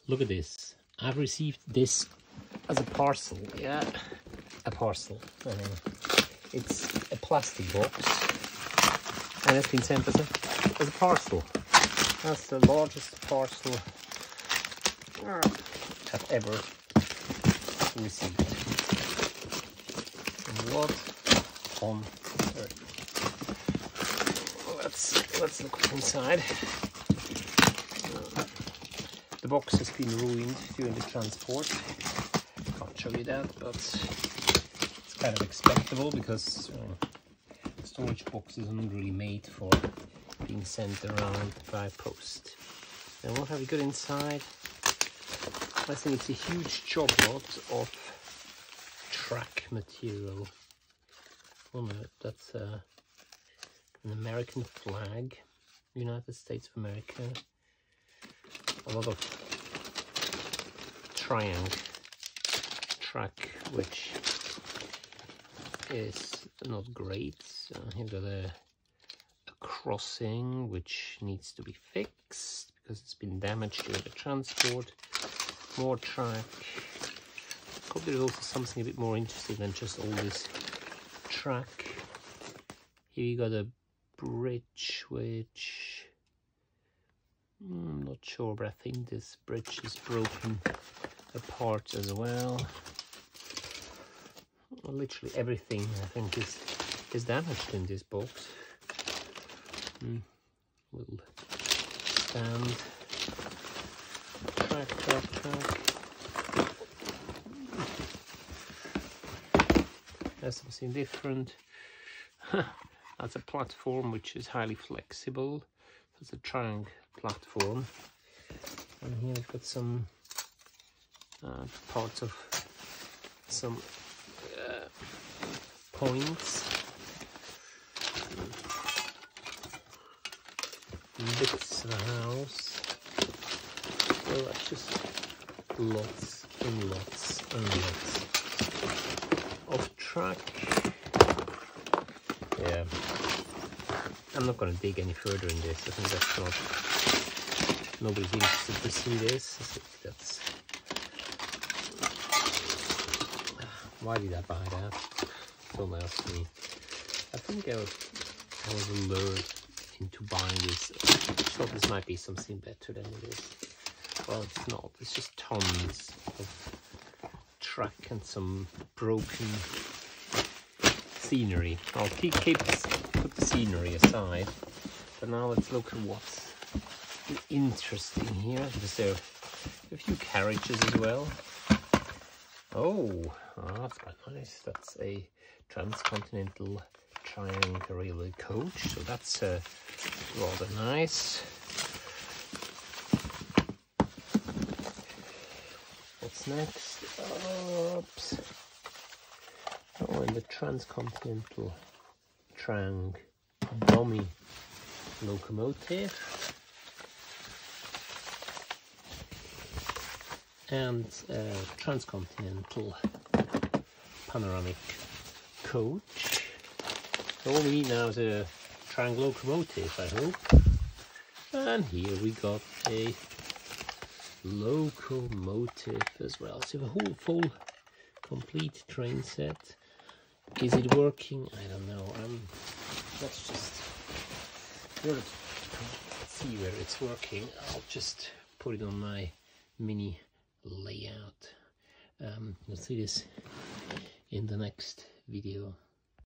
Look at this. I've received this as a parcel. Yeah, a parcel. It's a plastic box, and it's been sent as a parcel. That's the largest parcel I've ever received. And what on earth? Let's look inside. The box has been ruined during the transport. Can't show you that, but it's kind of expectable because storage boxes aren't really made for being sent around by post. And what have we got inside? I think it's a huge job lot of track material. Oh no, that's an American flag, United States of America. A lot of track, which is not great. You've got a crossing which needs to be fixed because it's been damaged during the transport. More track. Hope there is also something a bit more interesting than just all this track. Here you got a bridge which I'm not sure, but I think this bridge is broken apart as well. Literally everything I think is damaged in this box. Little stand, track. There's something different. That's a platform which is highly flexible. It's a triangle platform, and here we've got some parts of some points, bits of a house. So that's just lots and lots and lots of track. Yeah, I'm not going to dig any further in this. I think that's not, nobody's interested to see this. I think that's, why did I buy that? Don't ask me. I think I was lured into buying this. I thought this might be something better than it is. Well, it's not. It's just tons of track and some broken scenery. I'll put the scenery aside, but now let's look at what's interesting here, because there are a few carriages as well. Oh, that's quite nice. That's a transcontinental triangle railway coach, so that's rather nice. What's next? Oops. Oh, and the transcontinental dummy locomotive, and transcontinental panoramic coach. So all we need now is a triangle locomotive, I hope. And here we got a locomotive as well. So a whole full complete train set. Is it working? I don't know. Let's just see whether it's working. I'll just put it on my mini layout. You'll see this in the next video.